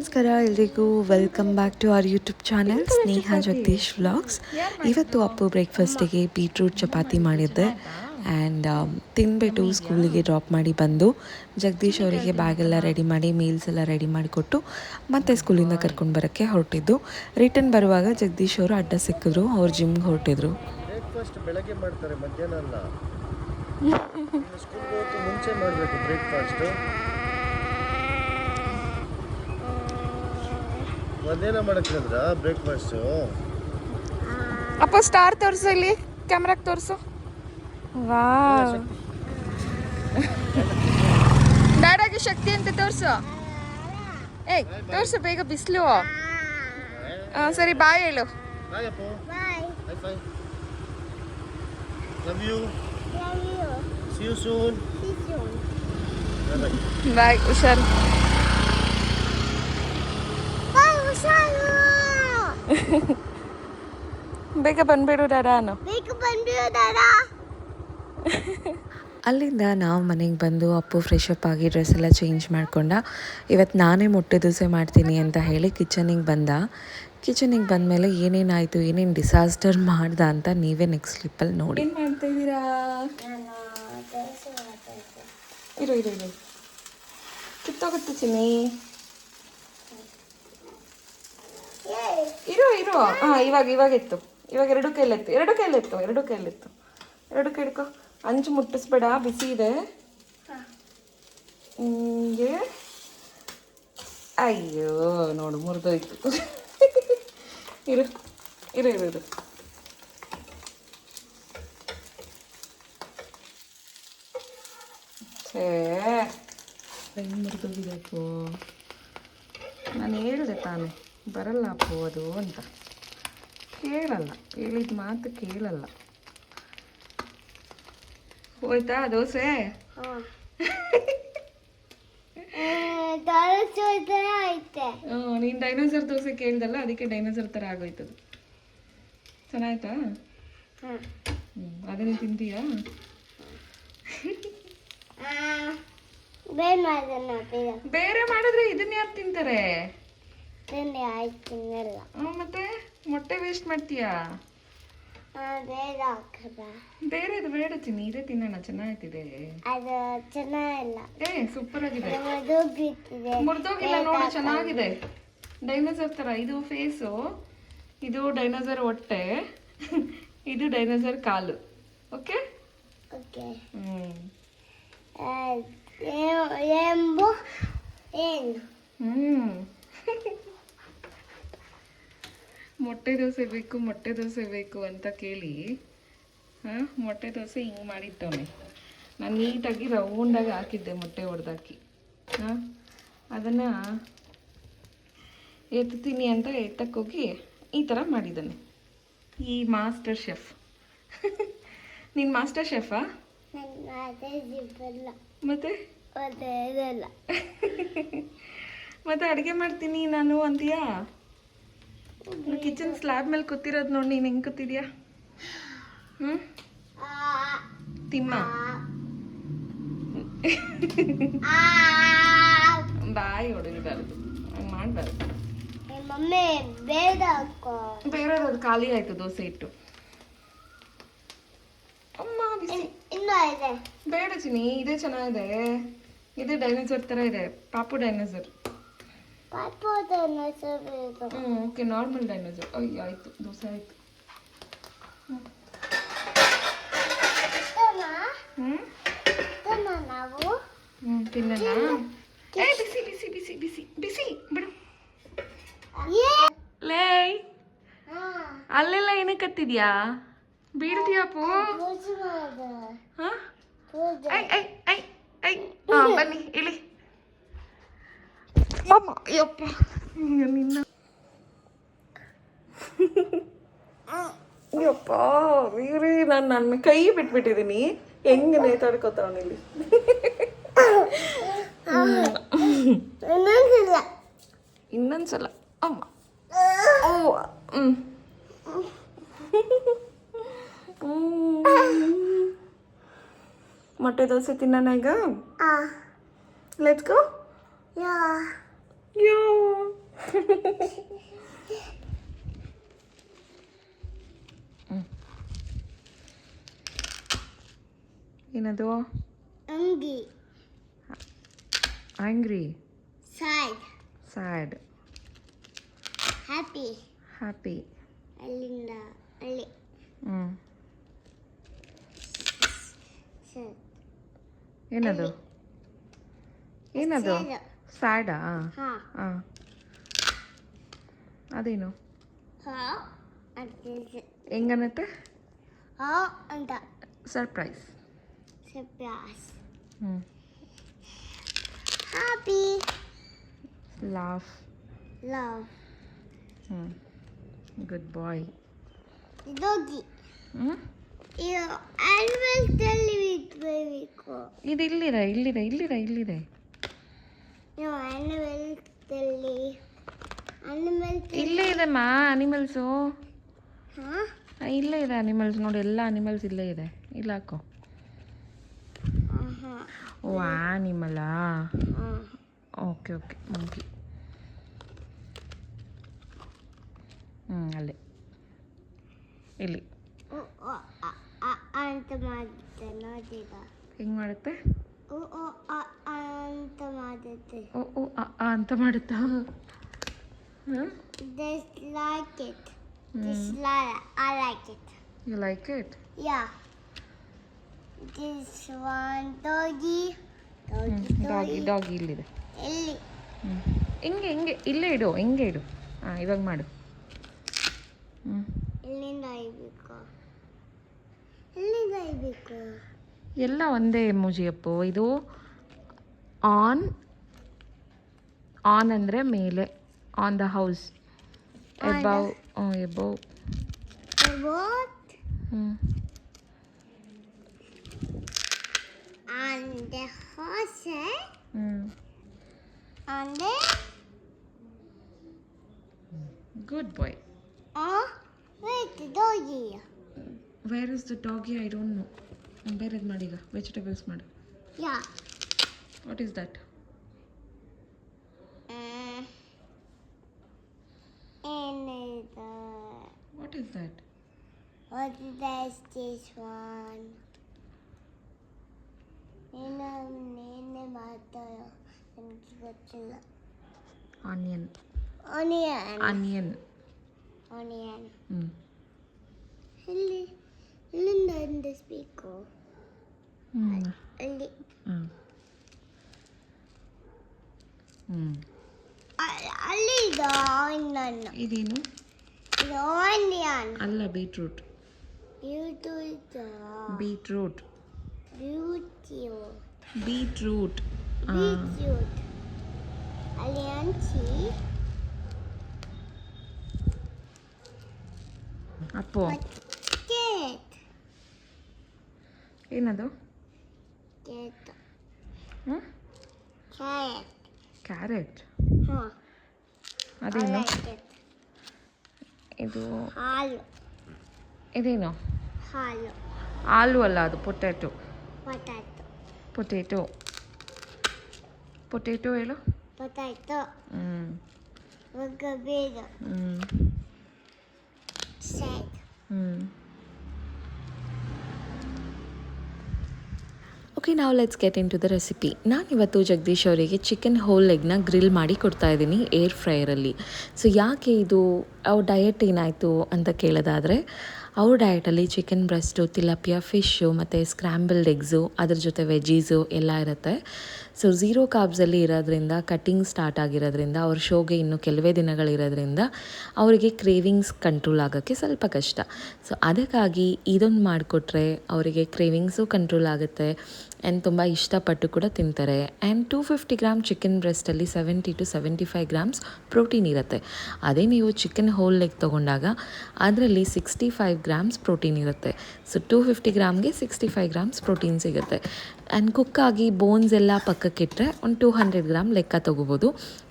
ನಮಸ್ಕಾರ ಎಲ್ರಿಗೂ, welcome back to our YouTube channel Sneha Jagadish vlogs. ಇವತ್ತು ಅಪ್ಪು ಬ್ರೇಕ್ಫಾಸ್ಟಿಗೆ ಬೀಟ್ರೂಟ್ ಚಪಾತಿ ಮಾಡಿದ್ದೆ ಆ್ಯಂಡ್ ತಿಂದ್ಬಿಟ್ಟು ಸ್ಕೂಲಿಗೆ ಡ್ರಾಪ್ ಮಾಡಿ ಬಂದು ಜಗದೀಶ್ ಅವರಿಗೆ ಬ್ಯಾಗೆಲ್ಲ ರೆಡಿ ಮಾಡಿ ಮೀಲ್ಸ್ ಎಲ್ಲ ರೆಡಿ ಮಾಡಿಕೊಟ್ಟು ಮತ್ತೆ ಸ್ಕೂಲಿಂದ ಕರ್ಕೊಂಡು ಬರೋಕ್ಕೆ ಹೊರಟಿದ್ದು. ರಿಟರ್ನ್ ಬರುವಾಗ ಜಗದೀಶ್ ಅವರು ಅಡ್ಡ ಸಿಕ್ಕಿದ್ರು, ಅವ್ರು ಜಿಮ್ಗೆ ಹೊರಟಿದ್ರು. ಬ್ರೇಕ್ಫಾಸ್ಟ್ ಬೆಳಗ್ಗೆ ಮಾಡ್ತಾರೆ, ಮಧ್ಯಾಹ್ನ ಅಲ್ಲ. ಸ್ಕೂಲ್ಗೆ ಹೋಗೋಕ್ಕೆ ಮುಂಚೆ ಮಾಡಬೇಕು ಬ್ರೇಕ್ಫಾಸ್ಟು. ಮಧ್ಯಾಹ್ನ ಮಾಡಕ್ಕಿದ್ರ ಬ್ರೇಕ್ಫಾಸ್ಟು? ಅಪ್ಪ ಸ್ಟಾರ್ ತೋರಿಸು, ಇಲ್ಲಿ ಕ್ಯಾಮ್ರಾಗೆ ತೋರಿಸು. ವಾ, ಡ್ಯಾಡಾಗಿ ಶಕ್ತಿ ಅಂತ ತೋರಿಸು. ಏಯ್ ತೋರಿಸು ಬೇಗ, ಬಿಸಿಲು. ಸರಿ ಬಾಯ್ ಹೇಳು. Bye Appu. Hi fi. Love you. See you soon. Bye, ಹುಷಾರು. ಬೇಗ ಬಂದ್ಬಿಡು ಡ್ಯಾಡಾನು. ಅಲ್ಲಿಂದ ನಾವು ಮನೆಗೆ ಬಂದು ಅಪ್ಪು ಫ್ರೆಶ್ ಅಪ್ ಆಗಿ ಡ್ರೆಸ್ ಎಲ್ಲ ಚೇಂಜ್ ಮಾಡ್ಕೊಂಡ. ಇವತ್ತು ನಾನೇ ಮೊಟ್ಟೆ ದೋಸೆ ಮಾಡ್ತೀನಿ ಅಂತ ಹೇಳಿ ಕಿಚನಿಗೆ ಬಂದ. ಕಿಚನಿಗೆ ಬಂದಮೇಲೆ ಏನೇನಾಯಿತು, ಏನೇನು ಡಿಸಾಸ್ಟರ್ ಮಾಡ್ದ ಅಂತ ನೀವೇ ನೆಕ್ಸ್ಟ್ ಕ್ಲಿಪ್ಪಲ್ಲಿ ನೋಡಿ. ಏನು ಮಾಡ್ತಾ ಇದ್ದೀರಾ? ಇರು ಇರು ಇರು, ಕಿತ್ತೋಗುತ್ತೆ ಚಿನ್ನಿ. ಇರು ಇರು. ಹಾಂ, ಇವಾಗ ಎತ್ತು. ಇವಾಗ ಎರಡು ಕೈಲೆತ್ತು. ಹಿಡ್ಕೊ. ಅಂಚು ಮುಟ್ಟಿಸ್ಬೇಡ, ಬಿಸಿ ಇದೆ. ಹಿಂಗೆ. ಅಯ್ಯೋ ನೋಡು, ಮುರಿದೋಯ್ತು. ಇರು. ಛೇ, ಹೆಂಗೆ ಮುರಿದೋಗಿಬೇಕು. ನಾನು ಹೇಳಿದೆ ತಾನೆ, ಬರಲ್ಲ ಅಪ್ಪು ಅದು ಅಂತ. ಕೇಳಲ್ಲ, ಹೇಳಿದ ಮಾತು ಕೇಳಲ್ಲ. ಹೋಯ್ತಾ ದೋಸೆ? ನೀನು ಡೈನೋಸರ್ ದೋಸೆ ಕೇಳ್ದಲ್ಲ, ಅದಕ್ಕೆ ಡೈನೋಸರ್ ಥರ ಆಗೋಯ್ತದು. ಚೆನ್ನಾಯ್ತಾ? ಅದನ್ನೇ ತಿಂತೀಯಾ? ಬೇರೆ ಮಾಡಿದ್ರೆ ಇದನ್ನ ಯಾರು ತಿಂತಾರೆ? ಮತ್ತೆ ಮೊಟ್ಟೆ ವೇಸ್ಟ್ ಮಾಡ್ತೀಯಾ? ಬೇರೆದು ಬೇಡ ಚಿನ್ನಿ, ಇದೇ ತಿನ್ನೋಣ. ಚೆನ್ನಾಗ್ತಿದೆ. ಸೂಪರ್ ಆಗಿದೆ. ಮುರಿದೋಗಿಲ್ಲ ನೋಡು, ಚೆನ್ನಾಗಿದೆ. ಡೈನೋಸರ್ ತರ ಇದು ಫೇಸು, ಇದು ಡೈನೋಸರ್ ಹೊಟ್ಟೆ, ಇದು ಡೈನೋಸರ್ ಕಾಲು. ಓಕೆ. ಮೊಟ್ಟೆ ದೋಸೆ ಬೇಕು ಅಂತ ಕೇಳಿ ಮೊಟ್ಟೆ ದೋಸೆ ಹಿಂಗೆ ಮಾಡಿಟ್ಟವನೆ. ನಾನು ನೀಟಾಗಿ ರೌಂಡಾಗಿ ಹಾಕಿದ್ದೆ, ಮೊಟ್ಟೆ ಹೊಡೆದಾಕಿ. ಅದನ್ನು ಎತ್ತೀನಿ ಅಂತ ಎತ್ತಕ್ಕೋಗಿ ಈ ಥರ ಮಾಡಿದ್ದಾನೆ ಈ ಮಾಸ್ಟರ್ ಶೆಫ್. ನೀನು ಮಾಸ್ಟರ್ ಶೆಫಾ? ಮತ್ತೆ ಅಡುಗೆ ಮಾಡ್ತೀನಿ ನಾನು ಅಂತೀಯಾ? ಕಿಚನ್ ಸ್ಲ್ಯಾಬ್ ಮೇಲೆ ಕೂತಿರೋದು ನೋಡಿ, ನೀನು ಹೆಂಗೆ ಕೂತಿದ್ಯಾ? ತಿಮ್ಮ ಬಾಯಿ ಹೊಡಿಬಾರ್ದು, ಹಂಗೆ ಮಾಡಬಾರ್ದು. ಬೇರೆಯವ್ರದ್ದು ಖಾಲಿ ಆಯಿತು ದೋಸೆ ಇಟ್ಟು. ಅಮ್ಮ ಬಿಸಿ ಬೇಡ ಚಿನ್ನಿ, ಇದೇ ಚೆನ್ನಾಗಿದೆ. ಇದೇ ಡೈನೋಸರ್ ಥರ ಇದೆ, ಪಾಪು ಡೈನೋಸರ್. Okay, normal dinosaur. ಅಯ್ಯೋ ಆಯಿತು, ದೋಸೆ ಆಯಿತು. ತಿನ್ನೋಣ. ಬಿಸಿ ಬಿಡು. ಲೇ, ಅಲ್ಲೆಲ್ಲ ಏನಕ್ಕೆ ಕತ್ತಿದ್ಯಾ? ಬೀಳ್ತೀಯಪ್ಪು. ಬನ್ನಿ ಇಲ್ಲಿ. ಯಪ್ಪ ನಿನ್ನ ಯಪ್ಪ ವೀರಿ, ನಾನು ನನ್ನ ಕೈ ಬಿಟ್ಬಿಟ್ಟಿದ್ದೀನಿ. ಹೆಂಗೆ ನೇತಾಡ್ಕೋತಾವನಿಲ್ಲಿ. ಇನ್ನೊಂದ್ಸಲ ಅಮ್ಮ. ಮೊಟ್ಟೆ ದೋಸೆ ತಿನ್ನೋಣ ಈಗ. Let's go. ಯೋ ಏನದು Hungry. Angry Sad. Sad Happy. Happy ಅಲ್ಲಿಂದ ಅಲ್ಲಿ. ಹ್ಞೂ Sad. ಏನದು ಏನದು Sad. ಸ್ಯಾಡಾ ಹಾ. ಹಾಂ ಅದೇನು ಹಾ ಅಂತ. ಹೆಂಗನ್ನತ್ತೆ ಹಾ ಅಂತ. Surprise Surprise. ಹ್ಞೂ Happy. Laugh Love. ಹ್ಞೂ ಗುಡ್ ಬಾಯ್ Doggy. ಹ್ಞೂ You animal ಬರಬೇಕು. ಇದು ಇಲ್ಲಿದೆ ನೀವು animal ಇಲ್ಲೇ ಇದೆಮ್ಮ ಅನಿಮಲ್ಸು ಹಾ ಇಲ್ಲೇ ಇದೆ ಅನಿಮಲ್ಸ್ ನೋಡಿ, ಎಲ್ಲ ಅನಿಮಲ್ಸ್ ಇಲ್ಲೇ ಇದೆ. ಇಲ್ಲ ಹಾಕೋ. ಹಾ ಓ ಆನಿಮಲಾ, ಹಾ ಓಕೆ ಓಕೆ ಮಂಕಿ. ಅಲ್ಲೇ ಇಲ್ಲಿ ಅಂತ ಮಾಡುತ್ತೆ ನೋಡಿದ. ಹೆಂಗೆ ಮಾಡುತ್ತೆ? ಅಂತ ಮಾಡುತ್ತೆ. ಓ ಓ ಅಂತ ಮಾಡುತ್ತಾ? ಹಾಂ, Just like it. Just like I like it. You like it? Yeah. This one doggy. Doggy ಇಲ್ಲಿದೆ. ಎಲ್ಲಿ? ಹಿಂಗೆ ಇಲ್ಲೇ ಇಡು, ಹಿಂಗೆ ಇಡು. ಹಾಂ, ಇವಾಗ ಮಾಡು. ಎಲ್ಲಿಂದ ಇರಬೇಕು? ಎಲ್ಲಿಂದ ಇರಬೇಕು? ಎಲ್ಲ ಒಂದೇ ಎಮೋಜಿ ಅಪ್ಪು. ಇದು ಆನ್ ಅಂದರೆ ಮೇಲೆ, on the house, above above. What? ಹ್ಞೂ On the horse. ಹ್ಞೂ On the. Good boy. Wait, the doggy. Where is the doggy? I don't know. ಬೇರೆದು ಮಾಡೀಗ, ವೆಜಿಟೇಬಲ್ಸ್ ಮಾಡು. Yeah. What is that? What is that? What is this one? ನೀನೇ ಮಾತಾಡೋ, ನನಗೆ ಗೊತ್ತಿಲ್ಲ. Onion. Onion. Onion. Onion. ಹ್ಞೂ ಎಲ್ಲಿಂದ ಅಂದಿಸ್ಬೇಕು? ಹ್ಞೂ ಅಲ್ಲಿ. ಹ್ಞೂ ಹ್ಞೂ ಅಲ್ಲಿ ಇದು ಆನಿಯನ್. ಇದೇನು? ಇದು ಆನಿಯನ್. ಅಲ್ಲ, ಬೀಟ್ರೂಟ್. ಇದು ಇದು ಬೀಟ್ರೂಟ್. ಬೀಟ್ರೂಟ್. ಬೀಟ್ರೂಟ್. ಬೀಟ್ರೂಟ್. ಅಲ್ಲಿ ಹಂಚಿ. ಅಪ್ಪು, ಕೇಟ್. ಏನದು? ಕೇಟ್. ಹ್ಞೂ ಕ್ಯಾರೆಟ್. ಕ್ಯಾರೆಟ್. ಹಾಂ. ಅದೇನು? ಇದು ಹಾಲು. ಇದೇನು? ಹಾಲು. ಆಲೂ ಅಲ್ಲ, ಅದು ಪೊಟ್ಯಾಟೊ. ಪೊಟ್ಯಾಟೊ. ಪೊಟೇಟೊ. ಪೊಟೇಟೊ ಹೇಳು. ಪೊಟ್ಯಾಟೊ. ಹ್ಞೂ ಒಗ್ಗಬೇಡ. ಹ್ಞೂ ಸೆಡ್. ಹ್ಞೂ ಓಕೆ, ನಾವು let's get into the recipe. ನಾನಿವತ್ತು ಜಗದೀಶ್ ಅವರಿಗೆ ಚಿಕನ್ ಹೋಲ್ ಎಗ್ನ ಗ್ರಿಲ್ ಮಾಡಿ ಕೊಡ್ತಾಯಿದ್ದೀನಿ ಏರ್ ಫ್ರೈಯರಲ್ಲಿ. ಸೊ ಯಾಕೆ ಇದು ಅವ್ರ ಡಯಟ್ ಏನಾಯಿತು ಅಂತ ಕೇಳೋದಾದರೆ, ಅವ್ರ ಡಯಟಲ್ಲಿ ಚಿಕನ್ ಬ್ರೆಸ್ಟು, ತಿಲಾಪಿಯಾ ಫಿಶ್ಶು ಮತ್ತು ಸ್ಕ್ರ್ಯಾಂಬಲ್ಡ್ ಎಗ್ಸು, ಅದ್ರ ಜೊತೆ ವೆಜೀಸು ಎಲ್ಲ ಇರುತ್ತೆ. ಸೊ ಝೀರೋ ಕಾರ್ಬ್ಸಲ್ಲಿ ಇರೋದ್ರಿಂದ, ಕಟ್ಟಿಂಗ್ ಸ್ಟಾರ್ಟ್ ಆಗಿರೋದ್ರಿಂದ, ಅವ್ರ ಶೋಗೆ ಇನ್ನೂ ಕೆಲವೇ ದಿನಗಳಿರೋದ್ರಿಂದ ಅವರಿಗೆ ಕ್ರೇವಿಂಗ್ಸ್ ಕಂಟ್ರೋಲ್ ಆಗೋಕ್ಕೆ ಸ್ವಲ್ಪ ಕಷ್ಟ. ಸೊ ಅದಕ್ಕಾಗಿ ಇದೊಂದು ಮಾಡಿಕೊಟ್ರೆ ಅವರಿಗೆ ಕ್ರೇವಿಂಗ್ಸು ಕಂಟ್ರೋಲ್ ಆಗುತ್ತೆ ಆ್ಯಂಡ್ ತುಂಬ ಇಷ್ಟಪಟ್ಟು ಕೂಡ ತಿಂತಾರೆ. ಆ್ಯಂಡ್ 250 ಗ್ರಾಮ್ ಚಿಕನ್ ಬ್ರೆಸ್ಟಲ್ಲಿ 70 to 75 ಗ್ರಾಮ್ಸ್ ಪ್ರೋಟೀನ್ ಇರುತ್ತೆ. ಅದೇ ನೀವು ಚಿಕನ್ ಹೋಲ್ ಲೆಗ್ ತೊಗೊಂಡಾಗ ಅದರಲ್ಲಿ 65 ಗ್ರಾಮ್ಸ್ ಪ್ರೋಟೀನ್ ಇರುತ್ತೆ. ಸೊ 250 ಗ್ರಾಮ್ಗೆ 65 ಗ್ರಾಮ್ಸ್ ಪ್ರೋಟೀನ್ ಸಿಗುತ್ತೆ. ಆ್ಯಂಡ್ ಕುಕ್ಕಾಗಿ ಬೋನ್ಸ್ ಎಲ್ಲ ಪಕ್ಕಕ್ಕಿಟ್ಟರೆ ಒಂದು 200 ಗ್ರಾಮ್ ಲೆಕ್ಕ ತೊಗೋಬೋದು.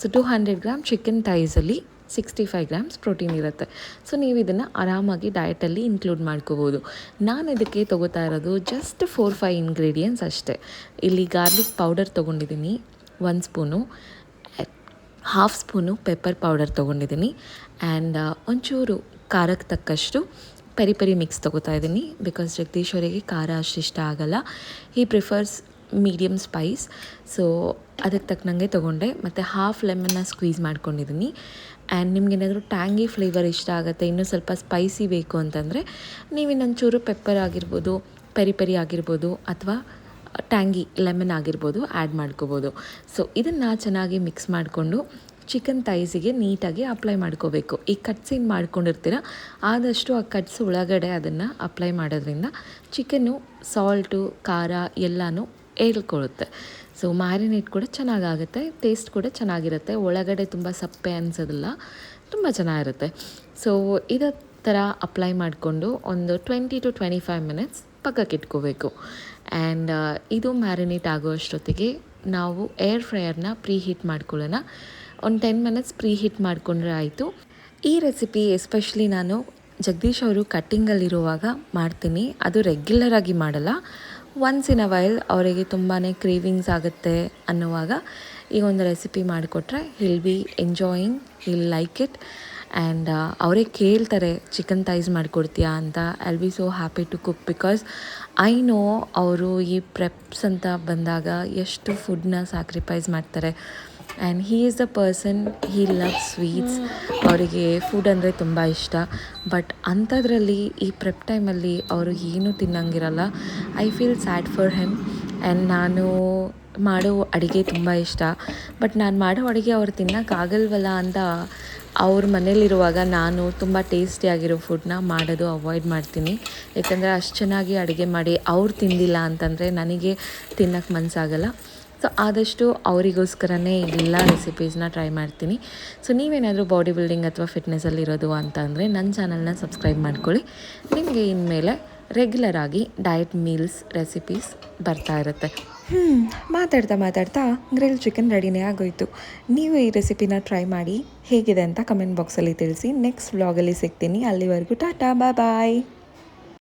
ಸೊ 200 ಗ್ರಾಮ್ ಚಿಕನ್ ಥೈಸಲ್ಲಿ 65 ಗ್ರಾಮ್ಸ್ ಪ್ರೋಟೀನ್ ಇರುತ್ತೆ. ಸೊ ನೀವು ಇದನ್ನು ಆರಾಮಾಗಿ ಡಯಟಲ್ಲಿ ಇನ್ಕ್ಲೂಡ್ ಮಾಡ್ಕೋಬೋದು. ನಾನು ಇದಕ್ಕೆ ತೊಗೋತಾ ಇರೋದು ಜಸ್ಟ್ 4-5 ಇಂಗ್ರೀಡಿಯೆಂಟ್ಸ್ ಅಷ್ಟೇ. ಇಲ್ಲಿ ಗಾರ್ಲಿಕ್ ಪೌಡರ್ ತೊಗೊಂಡಿದ್ದೀನಿ 1 spoon, half spoon pepper powder ತೊಗೊಂಡಿದ್ದೀನಿ ಆ್ಯಂಡ್ ಒಂಚೂರು ಖಾರಕ್ಕೆ ತಕ್ಕಷ್ಟು ಪೆರಿ ಪೆರಿ ಮಿಕ್ಸ್ ತೊಗೋತಾ ಇದ್ದೀನಿ ಬಿಕಾಸ್ ಜಗದೀಶ್ ಅವರಿಗೆ ಖಾರ ಅಷ್ಟು ಇಷ್ಟ ಆಗಲ್ಲ. ಹಿ ಪ್ರಿಫರ್ಸ್ ಮೀಡಿಯಮ್ ಸ್ಪೈಸ್. ಸೊ ಅದಕ್ಕೆ ತಕ್ಕನಂಗೆ ತೊಗೊಂಡೆ ಮತ್ತು ಹಾಫ್ ಲೆಮನ್ನ ಸ್ಕ್ವೀಸ್ ಮಾಡ್ಕೊಂಡಿದ್ದೀನಿ. ಆ್ಯಂಡ್ ನಿಮ್ಗೇನಾದರೂ ಟ್ಯಾಂಗಿ ಫ್ಲೇವರ್ ಇಷ್ಟ ಆಗುತ್ತೆ, ಇನ್ನೂ ಸ್ವಲ್ಪ ಸ್ಪೈಸಿ ಬೇಕು ಅಂತಂದರೆ ನೀವು ಇನ್ನೊಂಚೂರು ಪೆಪ್ಪರ್ ಆಗಿರ್ಬೋದು, ಪೆರಿ ಪೆರಿ ಆಗಿರ್ಬೋದು ಅಥವಾ ಟ್ಯಾಂಗಿ ಲೆಮನ್ ಆಗಿರ್ಬೋದು ಆ್ಯಡ್ ಮಾಡ್ಕೋಬೋದು. ಸೊ ಇದನ್ನು ಚೆನ್ನಾಗಿ ಮಿಕ್ಸ್ ಮಾಡಿಕೊಂಡು ಚಿಕನ್ ಥೈಸಿಗೆ ನೀಟಾಗಿ ಅಪ್ಲೈ ಮಾಡ್ಕೋಬೇಕು. ಈ ಕಟ್ಸ್ ಏನು ಮಾಡ್ಕೊಂಡಿರ್ತೀರ ಆದಷ್ಟು ಆ ಕಟ್ಸ್ ಒಳಗಡೆ ಅದನ್ನು ಅಪ್ಲೈ ಮಾಡೋದ್ರಿಂದ ಚಿಕನ್ನು ಸಾಲ್ಟು ಖಾರ ಎಲ್ಲನೂ ಏಳ್ಕೊಳ್ಳುತ್ತೆ. ಸೊ ಮ್ಯಾರಿನೇಟ್ ಕೂಡ ಚೆನ್ನಾಗಾಗುತ್ತೆ, ಟೇಸ್ಟ್ ಕೂಡ ಚೆನ್ನಾಗಿರುತ್ತೆ, ಒಳಗಡೆ ತುಂಬ ಸಪ್ಪೆ ಅನಿಸೋದಿಲ್ಲ, ತುಂಬ ಚೆನ್ನಾಗಿರುತ್ತೆ. ಸೊ ಇದೇ ಥರ ಅಪ್ಲೈ ಮಾಡಿಕೊಂಡು ಒಂದು 20 to 25 ಮಿನಿಟ್ಸ್ ಪಕ್ಕಕ್ಕೆ ಇಟ್ಕೋಬೇಕು. ಆ್ಯಂಡ್ ಇದು ಮ್ಯಾರಿನೇಟ್ ಆಗೋ ಅಷ್ಟೊತ್ತಿಗೆ ನಾವು ಏರ್ ಫ್ರೈಯರ್ನ ಪ್ರೀ ಹೀಟ್ ಮಾಡ್ಕೊಳ್ಳೋಣ. ಒಂದು 10 ಮಿನಿಟ್ಸ್ ಪ್ರೀ ಹೀಟ್ ಮಾಡಿಕೊಂಡ್ರೆ ಆಯಿತು. ಈ ರೆಸಿಪಿ ಎಸ್ಪೆಷಲಿ ನಾನು ಜಗದೀಶ್ ಅವರು ಕಟ್ಟಿಂಗಲ್ಲಿರುವಾಗ ಮಾಡ್ತೀನಿ, ಅದು ರೆಗ್ಯುಲರಾಗಿ ಮಾಡಲ್ಲ. ಒನ್ಸ್ ಇನ್ ಅ ವೈಲ್ ಅವರಿಗೆ ತುಂಬಾ ಕ್ರೇವಿಂಗ್ಸ್ ಆಗುತ್ತೆ ಅನ್ನುವಾಗ ಈ ಒಂದು ರೆಸಿಪಿ ಮಾಡಿಕೊಟ್ರೆ he'll be enjoying, he'll like it. And ಅವರೇ ಕೇಳ್ತಾರೆ ಚಿಕನ್ ಥೈಸ್ ಮಾಡಿಕೊಡ್ತೀಯಾ ಅಂತ. I will be so happy to cook because I know ಅವರು ಈ ಪ್ರೆಪ್ಸ್ ಅಂತ ಬಂದಾಗ ಎಷ್ಟು ಫುಡ್ನ ಸ್ಯಾಕ್ರಿಫೈಸ್ ಮಾಡ್ತಾರೆ. And he is the person, he love sweets, ಅವರಿಗೆ ಫುಡ್ ಅಂದರೆ ತುಂಬ ಇಷ್ಟ. ಬಟ್ ಅಂಥದ್ರಲ್ಲಿ ಈ ಪ್ರೆಪ್ ಟೈಮಲ್ಲಿ ಅವರು ಏನೂ ತಿನ್ನಂಗಿರಲ್ಲ. I feel sad for him. And ನಾನು ಮಾಡೋ ಅಡುಗೆ ತುಂಬ ಇಷ್ಟ, ಬಟ್ ನಾನು ಮಾಡೋ ಅಡುಗೆ ಅವ್ರು ತಿನ್ನೋಕ್ಕಾಗಲ್ವಲ್ಲ ಅಂತ ಅವ್ರ ಮನೇಲಿರುವಾಗ ನಾನು ತುಂಬ ಟೇಸ್ಟಿಯಾಗಿರೋ ಫುಡ್ನ ಮಾಡೋದು ಅವಾಯ್ಡ್ ಮಾಡ್ತೀನಿ. ಯಾಕಂದರೆ ಅಷ್ಟು ಚೆನ್ನಾಗಿ ಅಡುಗೆ ಮಾಡಿ ಅವ್ರು ತಿಂದಿಲ್ಲ ಅಂತಂದರೆ ನನಗೆ ತಿನ್ನೋಕ್ಕೆ ಮನಸ್ಸಾಗಲ್ಲ. ಸೊ ಆದಷ್ಟು ಅವರಿಗೋಸ್ಕರನೇ ಎಲ್ಲ ರೆಸಿಪೀಸ್ನ ಟ್ರೈ ಮಾಡ್ತೀನಿ. ಸೊ ನೀವೇನಾದರೂ ಬಾಡಿ ಬಿಲ್ಡಿಂಗ್ ಅಥವಾ ಫಿಟ್ನೆಸ್ಸಲ್ಲಿರೋದು ಅಂತ ಅಂದರೆ ನನ್ನ ಚಾನಲ್ನ ಸಬ್ಸ್ಕ್ರೈಬ್ ಮಾಡ್ಕೊಳ್ಳಿ. ನಿಮಗೆ ಇನ್ಮೇಲೆ ರೆಗ್ಯುಲರ್ ಆಗಿ ಡಯಟ್ ಮೀಲ್ಸ್ ರೆಸಿಪೀಸ್ ಬರ್ತಾ ಇರುತ್ತೆ. ಮಾತಾಡ್ತಾ ಗ್ರಿಲ್ ಚಿಕನ್ ರೆಡಿನೇ ಆಗೋಯ್ತು. ನೀವು ಈ ರೆಸಿಪಿನ ಟ್ರೈ ಮಾಡಿ ಹೇಗಿದೆ ಅಂತ ಕಮೆಂಟ್ ಬಾಕ್ಸಲ್ಲಿ ತಿಳಿಸಿ. ನೆಕ್ಸ್ಟ್ ವ್ಲಾಗಲ್ಲಿ ಸಿಗ್ತೀನಿ. ಅಲ್ಲಿವರೆಗೂ ಟಾಟಾ, ಬಾಯ್.